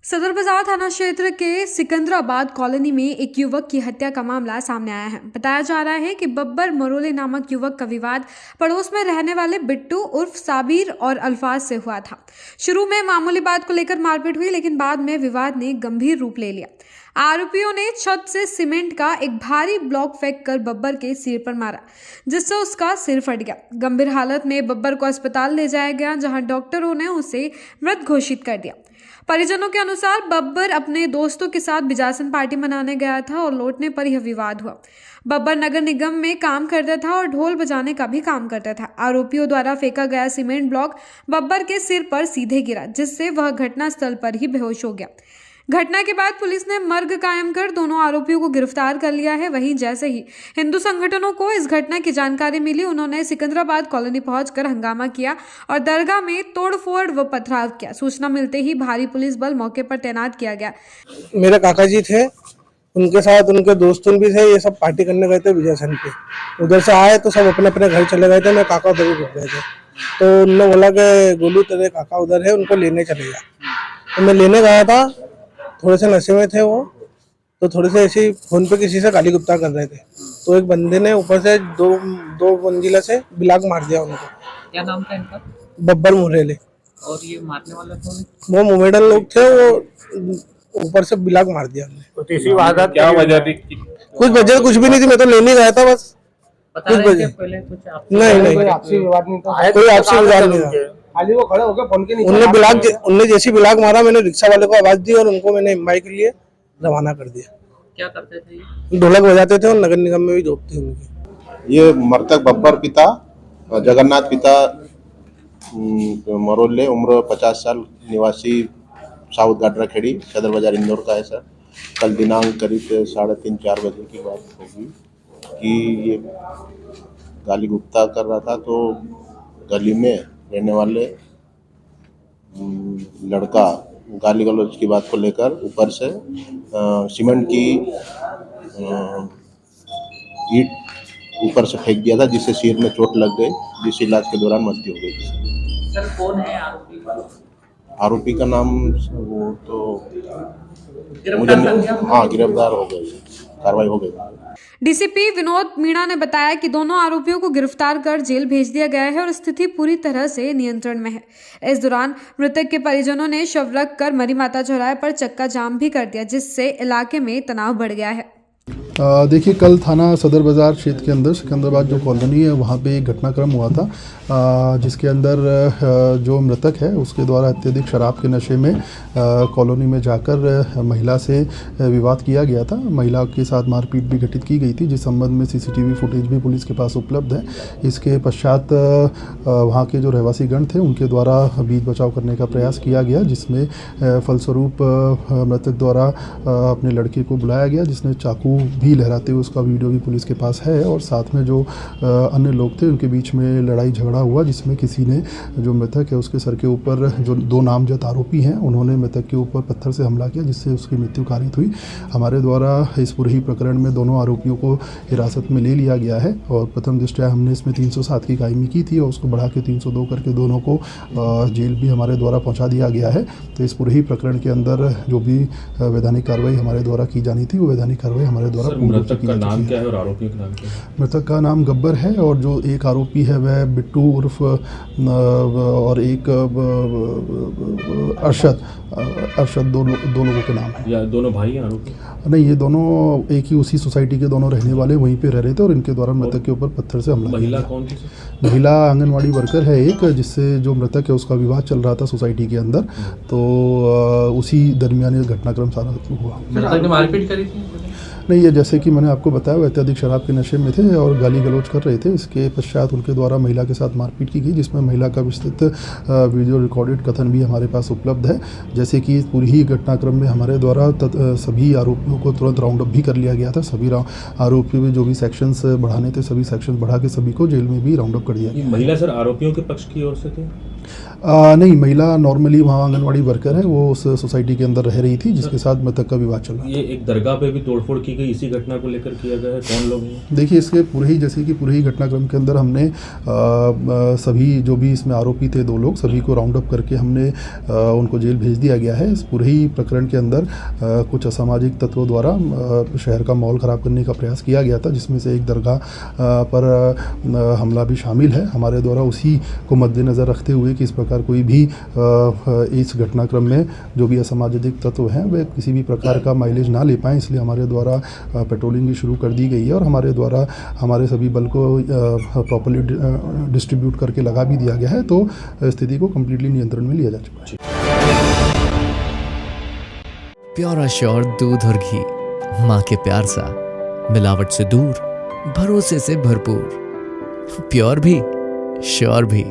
सदर बाजार थाना क्षेत्र के सिकंदराबाद कॉलोनी में एक युवक की हत्या का मामला सामने आया है। बताया जा रहा है कि बब्बर मरोले नामक युवक का विवाद पड़ोस में रहने वाले बिट्टू उर्फ साबिर और अल्फाज से हुआ था। शुरू में मामूली बात को लेकर मारपीट हुई, लेकिन बाद में विवाद ने गंभीर रूप ले लिया। आरोपियों ने छत से सीमेंट का एक भारी ब्लॉक फेंक कर बब्बर के सिर पर मारा, जिससे उसका सिर फट गया। गंभीर हालत में बब्बर को अस्पताल ले जाया गया, जहां डॉक्टरों ने उसे मृत घोषित कर दिया। परिजनों के अनुसार बब्बर अपने दोस्तों के साथ बिजासन पार्टी मनाने गया था और लौटने पर यह विवाद हुआ। बब्बर नगर निगम में काम करता था और ढोल बजाने का भी काम करता था। आरोपियों द्वारा फेंका गया सीमेंट ब्लॉक बब्बर के सिर पर सीधे गिरा, जिससे वह घटनास्थल पर ही बेहोश हो गया। घटना के बाद पुलिस ने मर्ग कायम कर दोनों आरोपियों को गिरफ्तार कर लिया है। वहीं जैसे ही हिंदू संगठनों को इस घटना की जानकारी मिली, उन्होंने सिकंदराबाद कॉलोनी पहुंचकर हंगामा किया और दरगाह में तोड़फोड़ व पथराव किया। सूचना मिलते ही भारी पुलिस बल मौके पर तैनात किया गया। मेरे काका जी थे, उनके साथ उनके दोस्त भी थे। ये सब पार्टी करने गए थे विजयसन पे। उधर से आए तो सब अपने अपने घर चले गए थे। मेरे काका उधर ही रुक गए थे, तो उन्होंने बोला कि गोलू तेरे काका उधर है, उनको लेने चले जा। तो मैं लेने गया था, थोड़े से नशे में थे वो, तो थोड़े से ऐसे फोन पे किसी से गाली गुप्ता कर रहे थे। तो एक बंदे ने ऊपर से दो मंजिला से बिलाक मार दिया उनको। क्या नाम था इनका? बब्बर मुरेले। और ये मारने वाला कौन है? वो मोमेडन लोग थे, वो ऊपर से बिलाक मार दिया हमने। तो तीसरी वारदात क्या वजह थी? कुछ वजह कुछ भी नहीं थी, मैं तो लेने गया था बस। बता रहे थे पहले कुछ नहीं, कोई आपसी विवाद नहीं था। कोई आपसी विवाद नहीं था। खाली वो खड़े हो गए फोन के नीचे। उनने जैसी बिलाक मारा, मैंने रिक्शा वाले को आवाज दी और उनको मैंने एम्बाई के लिए रवाना कर दिया। क्या करते थे ये? ढोलक बजाते थे और नगर निगम में भी जॉब थी उनकी। ये मृतक बब्बर पिता जगन्नाथ पिता मरोले, उम्र 50 साल, निवासी साउथ गाटरा खेड़ी, सदर बाजार इंदौर का है सर। कल दिनांक करीब 3:30-4 बजे की बात होगी कि ये गाली गुप्ता कर रहा था, तो गली में रहने वाले लड़का गाली गलौज की बात को लेकर ऊपर से सीमेंट की ईंट ऊपर से फेंक दिया था, जिससे सिर में चोट लग गई, जिस इलाज के दौरान मृत्यु हो गई। सर कौन है आरोपी? आरोपी का नाम वो तो गिरफ्तार कर लिया? हाँ, गिरफ्तार हो गई, कार्रवाई हो गई। डीसीपी विनोद मीणा ने बताया कि दोनों आरोपियों को गिरफ्तार कर जेल भेज दिया गया है और स्थिति पूरी तरह से नियंत्रण में है। इस दौरान मृतक के परिजनों ने शव रख कर मरी माता चौराहे पर चक्का जाम भी कर दिया, जिससे इलाके में तनाव बढ़ गया है। देखिए, कल थाना सदर बाज़ार क्षेत्र के अंदर सिकंदराबाद जो कॉलोनी है, वहाँ पे एक घटनाक्रम हुआ था, जिसके अंदर जो मृतक है उसके द्वारा अत्यधिक शराब के नशे में कॉलोनी में जाकर महिला से विवाद किया गया था। महिला के साथ मारपीट भी घटित की गई थी, जिस संबंध में सीसीटीवी फुटेज भी पुलिस के पास उपलब्ध है। इसके पश्चात वहाँ के जो रहवासीगण थे उनके द्वारा बीच बचाव करने का प्रयास किया गया, जिसमें फलस्वरूप मृतक द्वारा अपने लड़के को बुलाया गया, जिसने चाकू भी लहराते हुए उसका वीडियो भी पुलिस के पास है। और साथ में जो अन्य लोग थे उनके बीच में लड़ाई झगड़ा हुआ, जिसमें किसी ने, जो मृतक है उसके सर के ऊपर, जो दो नामजद आरोपी हैं, उन्होंने मृतक के ऊपर पत्थर से हमला किया, जिससे उसकी मृत्यु कारित हुई। हमारे द्वारा इस पूरे ही प्रकरण में दोनों आरोपियों को हिरासत में ले लिया गया है और प्रथम दृष्टया हमने इसमें 307 की कायमी की थी और उसको बढ़ा के 302 करके दोनों को जेल भी हमारे द्वारा पहुँचा दिया गया है। तो इस पूरे ही प्रकरण के अंदर जो भी वैधानिक कार्रवाई हमारे द्वारा की जानी थी, वो वैधानिक कार्रवाई हमारे द्वारा मृतक का नाम क्या है और आरोपियों का नाम क्या है? मृतक का नाम गब्बर है और जो एक आरोपी है वह बिट्टू उर्फ और एक अरशद दो लोगों के नाम है। या दोनों भाई हैं आरोपी? नहीं, ये दोनों एक ही उसी सोसाइटी के दोनों रहने वाले वहीं पे रह रहे थे और इनके द्वारा मृतक के ऊपर पत्थर से हमला। महिला कौन थी? महिला आंगनवाड़ी वर्कर है एक, जिससे जो मृतक है उसका विवाद चल रहा था सोसाइटी के अंदर, तो उसी दरमियान ये घटनाक्रम सारा हुआ। मृतक ने मारपीट करी थी? नहीं, ये जैसे कि मैंने आपको बताया, वो अत्यधिक शराब के नशे में थे और गाली गलौज कर रहे थे। इसके पश्चात उनके द्वारा महिला के साथ मारपीट की गई, जिसमें महिला का विस्तृत वीडियो रिकॉर्डेड कथन भी हमारे पास उपलब्ध है। जैसे कि पूरी ही घटनाक्रम में हमारे द्वारा सभी आरोपियों को तुरंत राउंड अप भी कर लिया गया था। सभी आरोपियों में जो भी सेक्शंस बढ़ाने थे, सभी सेक्शंस बढ़ा के सभी को जेल में भी राउंड अप कर दिया गया। महिला सर आरोपियों के पक्ष की ओर से थी? नहीं, महिला नॉर्मली वहाँ आंगनवाड़ी वर्कर है, वो उस सोसाइटी के अंदर रह रही थी जिसके साथ मृतक का विवाद चल रहा था। ये एक दरगाह पे भी तोड़फोड़ की गई, इसी घटना को लेकर किया गया है, कौन लोग हैं? देखिए, इसके पूरे ही जैसे कि पूरे ही घटनाक्रम के अंदर हमने सभी जो भी इसमें आरोपी थे 2 लोग, सभी को राउंड अप करके हमने उनको जेल भेज दिया गया है। इस पूरे ही प्रकरण के अंदर कुछ असामाजिक तत्वों द्वारा शहर का माहौल ख़राब करने का प्रयास किया गया था, जिसमें से एक दरगाह पर हमला भी शामिल है। हमारे द्वारा उसी को मद्देनज़र रखते हुए कि इस प्रकार कोई भी इस घटनाक्रम में जो भी असामाजिक तत्व हैं वे किसी भी प्रकार का माइलेज ना ले पाएँ, इसलिए हमारे द्वारा पेट्रोलिंग भी शुरू कर दी गई है और हमारे द्वारा हमारे सभी बल को प्रॉपर्ली डिस्ट्रीब्यूट करके लगा भी दिया गया है। तो स्थिति को कम्प्लीटली नियंत्रण में लिया जा चुका है। प्योर श्योर दूध और घी, माँ के प्यार सा, मिलावट से दूर, भरोसे से भरपूर, प्योर भी श्योर भी।